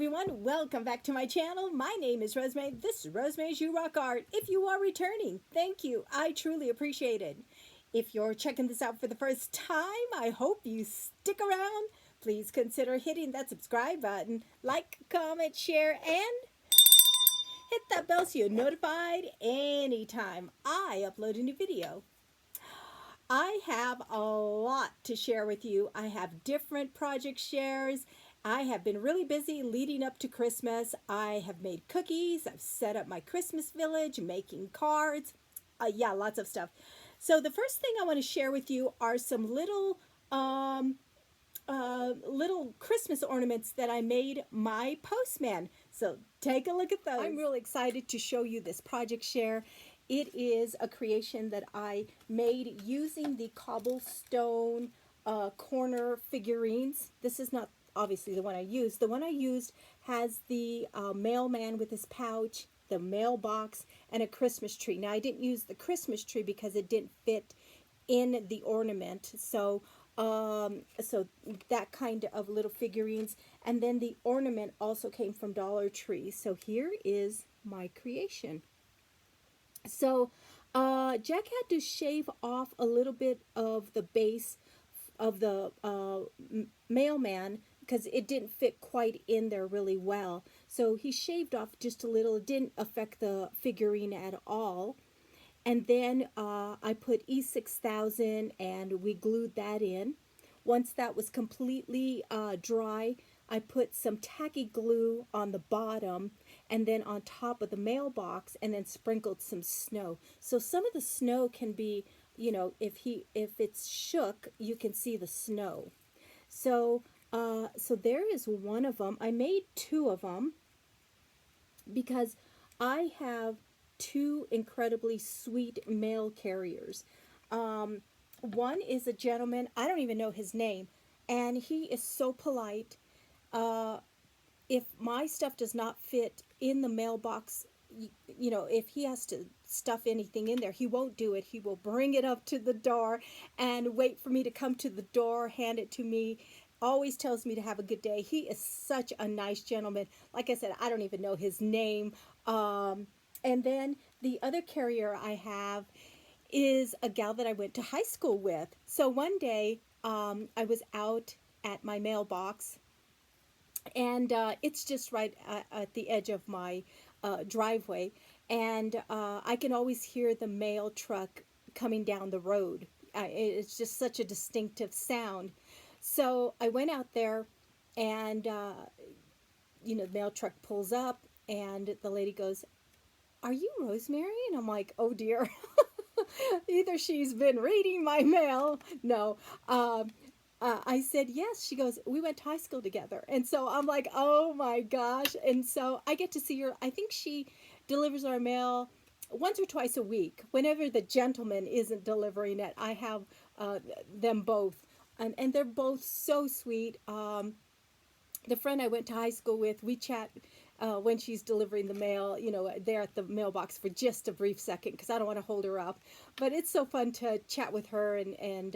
everyone, welcome back to my channel. My name is Rosemary. This is Rosemary's You Rock Art. If you are returning, thank you. I truly appreciate it. If you're checking this out for the first time, I hope you stick around. Please consider hitting that subscribe button, like, comment, share, and hit that bell so you're notified anytime I upload a new video. I have a lot to share with you. I have different project shares. I have been really busy leading up to Christmas. I have made cookies. I've set up my Christmas village, making cards. Yeah, lots of stuff. So the first thing I want to share with you are some little Christmas ornaments that I made my postman. So take a look at those. I'm really excited to show you this project share. It is a creation that I made using the cobblestone corner figurines. This is not obviously the one I used. The one I used has the mailman with his pouch, the mailbox, and a Christmas tree. Now I didn't use the Christmas tree because it didn't fit in the ornament. So that kind of little figurines. And then the ornament also came from Dollar Tree. So here is my creation. So Jack had to shave off a little bit of the base of the mailman because it didn't fit quite in there really well. So he shaved off just a little. It didn't affect the figurine at all. And then I put E6000 and we glued that in. Once that was completely dry, I put some tacky glue on the bottom and then on top of the mailbox, and then sprinkled some snow. So some of the snow can be, you know, if it's shook, you can see the snow. So so there is one of them. I made two of them because I have two incredibly sweet mail carriers. One is a gentleman, I don't even know his name, and he is so polite. If my stuff does not fit in the mailbox, you know, if he has to stuff anything in there, he won't do it. He will bring it up to the door and wait for me to come to the door, hand it to me. Always tells me to have a good day. He is such a nice gentleman. Like I said, I don't even know his name. And then the other carrier I have is a gal that I went to high school with. So one day I was out at my mailbox, and it's just right at the edge of my driveway, and I can always hear the mail truck coming down the road. It's just such a distinctive sound. So I went out there, and you know, the mail truck pulls up, and the lady goes, "Are you Rosemary?" And I'm like, "Oh dear." Either she's been reading my mail. No. I said, yes. She goes, "We went to high school together." And so I'm like, oh my gosh. And so I get to see her. I think she delivers our mail once or twice a week. Whenever the gentleman isn't delivering it, I have them both. And they're both so sweet. The friend I went to high school with, we chat when she's delivering the mail, you know, there at the mailbox for just a brief second because I don't want to hold her up. But it's so fun to chat with her and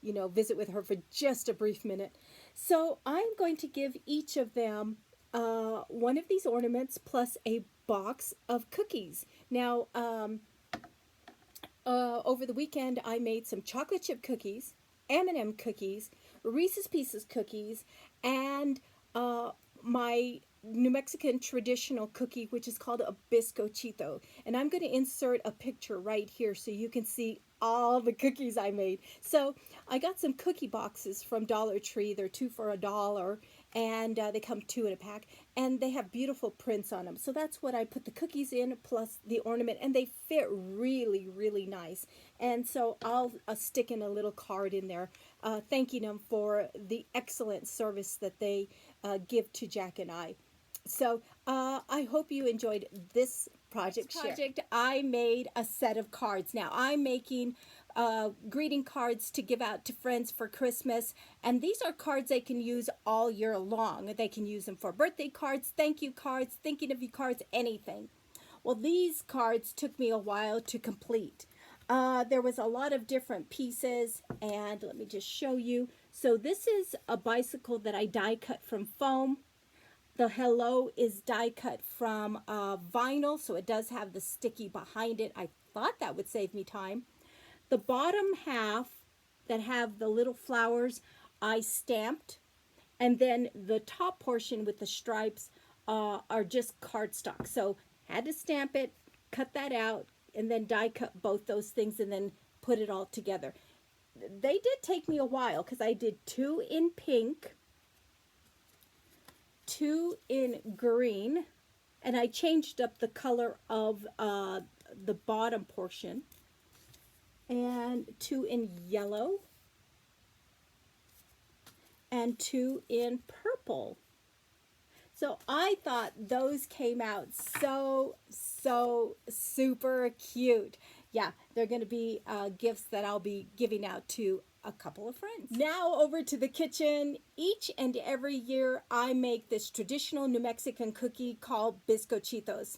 you know, visit with her for just a brief minute. So I'm going to give each of them one of these ornaments plus a box of cookies. Now, over the weekend, I made some chocolate chip cookies, M&M cookies, Reese's Pieces cookies, and my New Mexican traditional cookie, which is called a Bisco Chilo. And I'm going to insert a picture right here so you can see all the cookies I made. So I got some cookie boxes from Dollar Tree. They're 2 for $1, and they come 2 in a pack, and they have beautiful prints on them. So that's what I put the cookies in plus the ornament, and they fit really, really nice. And so I'll stick in a little card in there thanking them for the excellent service that they give to Jack and I. So I hope you enjoyed this project. I made a set of cards. Now I'm making greeting cards to give out to friends for Christmas, and these are cards they can use all year long. They can use them for birthday cards, thank you cards, thinking of you cards, anything. Well, these cards took me a while to complete. There was a lot of different pieces, and let me just show you. So this is a bicycle that I die cut from foam. The hello is die cut from vinyl, so it does have the sticky behind it. I thought that would save me time. The bottom half that have the little flowers, I stamped. And then the top portion with the stripes are just cardstock. So had to stamp it, cut that out, and then die cut both those things and then put it all together. They did take me a while because I did 2 in pink, 2 in green, and I changed up the color of the bottom portion, and 2 in yellow, and 2 in purple. So I thought those came out so super cute. Yeah, they're going to be gifts that I'll be giving out to a couple of friends. Now over to the kitchen. Each and every year I make this traditional New Mexican cookie called Bisco Chitos.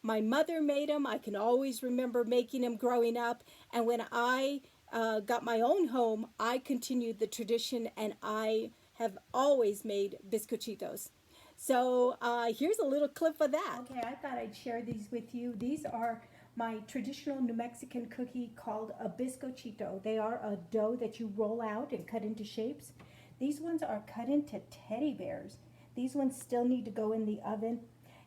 My mother made them. I can always remember making them growing up. And when I got my own home, I continued the tradition and I have always made Bisco Chitos. So here's a little clip of that. Okay, I thought I'd share these with you. These are my traditional New Mexican cookie called a Bisco Chilo. They are a dough that you roll out and cut into shapes. These ones are cut into teddy bears. These ones still need to go in the oven.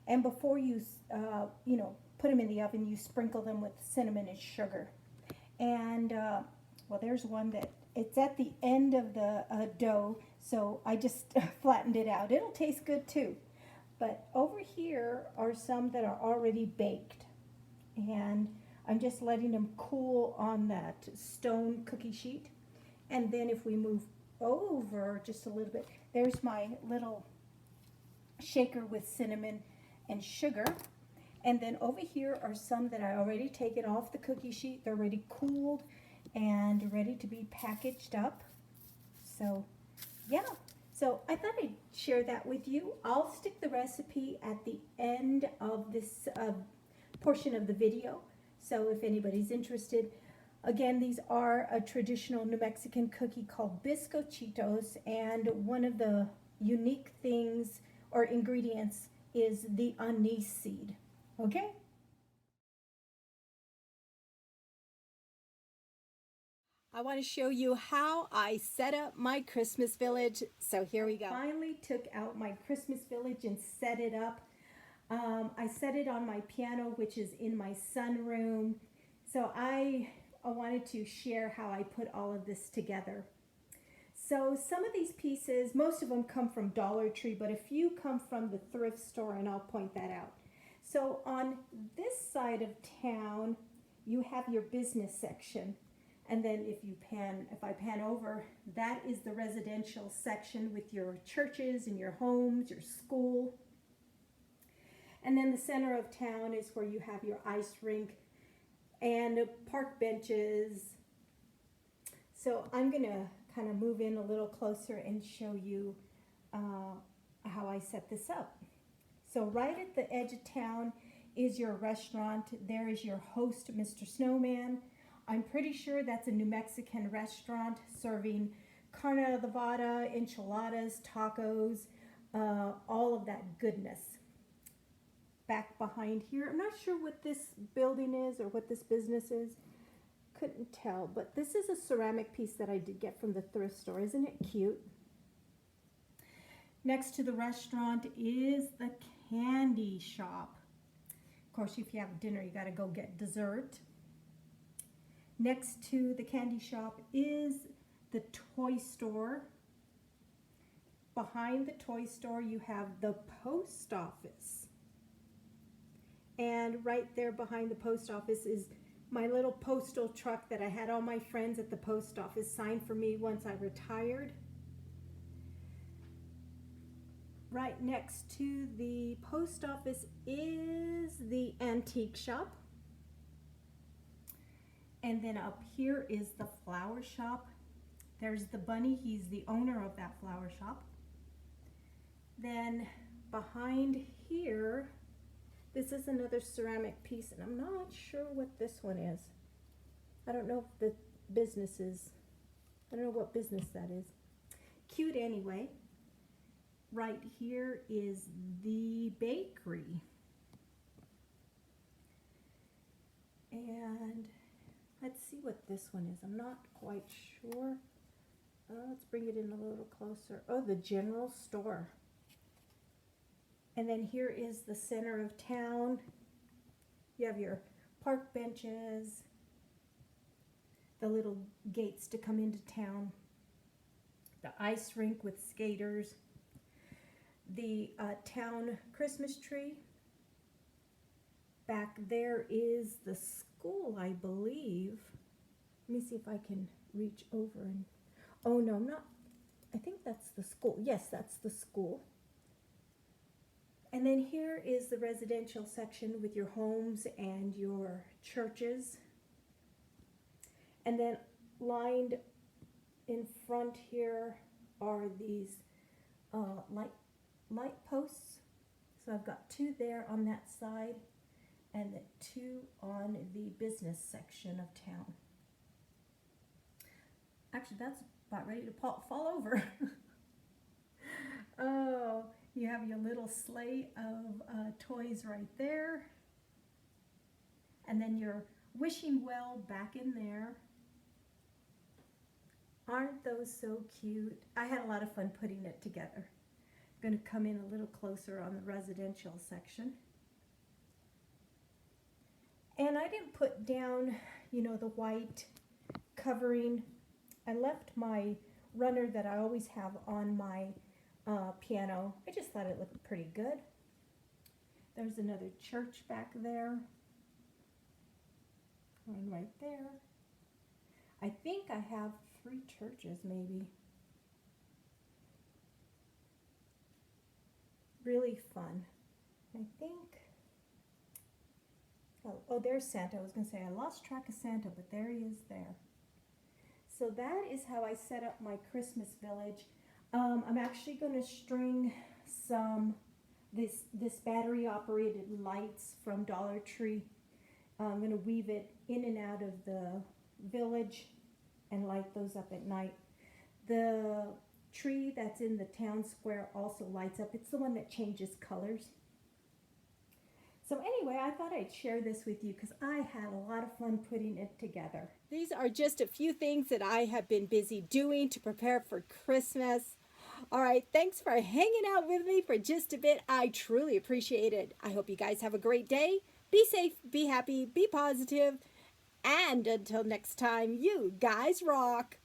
And before you, put them in the oven, you sprinkle them with cinnamon and sugar. And, well, there's one that it's at the end of the dough, so I just flattened it out. It'll taste good too. But over here are some that are already baked. And I'm just letting them cool on that stone cookie sheet. And then if we move over just a little bit, there's my little shaker with cinnamon and sugar. And then over here are some that I already taken off the cookie sheet. They're already cooled and ready to be packaged up. So yeah, so I thought I'd share that with you. I'll stick the recipe at the end of this portion of the video, so if anybody's interested. Again, these are a traditional New Mexican cookie called Bisco Chitos, and one of the unique things or ingredients is the anise seed. Okay? I want to show you how I set up my Christmas village. So here we go. I finally took out my Christmas village and set it up. I set it on my piano, which is in my sunroom. So I wanted to share how I put all of this together. So some of these pieces, most of them come from Dollar Tree, but a few come from the thrift store, and I'll point that out. So on this side of town, you have your business section. And then if I pan over, that is the residential section with your churches and your homes, your school. And then the center of town is where you have your ice rink and park benches. So I'm going to kind of move in a little closer and show you how I set this up. So right at the edge of town is your restaurant. There is your host, Mr. Snowman. I'm pretty sure that's a New Mexican restaurant serving carne asada, enchiladas, tacos, all of that goodness. Back behind here, I'm not sure what this building is or what this business is. Couldn't tell, but this is a ceramic piece that I did get from the thrift store. Isn't it cute? Next to the restaurant is the candy shop. Of course, if you have dinner, you got to go get dessert. Next to the candy shop is the toy store. Behind the toy store, you have the post office. And right there behind the post office is my little postal truck that I had all my friends at the post office sign for me once I retired. Right next to the post office is the antique shop. And then up here is the flower shop. There's the bunny, he's the owner of that flower shop. Then behind here, this is another ceramic piece, and I'm not sure what this one is. I don't know if the business is, I don't know what business that is. Cute anyway. right here is the bakery. And let's see what this one is. I'm not quite sure. Let's bring it in a little closer. Oh, the general store. And then here is the center of town. You have your park benches, the little gates to come into town, the ice rink with skaters, the town Christmas tree. Back there is the school, I believe. Let me see if I can reach over and, oh no, I'm not, I think that's the school. Yes, that's the school. And then here is the residential section with your homes and your churches. And then lined in front here are these light posts. So I've got 2 there on that side and the 2 on the business section of town. Actually, that's about ready to fall over. Oh, you have your little sleigh of toys right there. And then your wishing well back in there. Aren't those so cute? I had a lot of fun putting it together. I'm going to come in a little closer on the residential section. And I didn't put down, you know, the white covering. I left my runner that I always have on my piano. I just thought it looked pretty good. There's another church back there. One right there. I think I have 3 churches maybe. Really fun. I think, oh, there's Santa. I was going to say I lost track of Santa, but there he is there. So that is how I set up my Christmas village. I'm actually going to string some this battery operated lights from Dollar Tree. I'm going to weave it in and out of the village and light those up at night. The tree that's in the town square also lights up. It's the one that changes colors. So anyway, I thought I'd share this with you because I had a lot of fun putting it together. These are just a few things that I have been busy doing to prepare for Christmas. All right, thanks for hanging out with me for just a bit. I truly appreciate it. I hope you guys have a great day. Be safe, be happy, be positive. And until next time, you guys rock.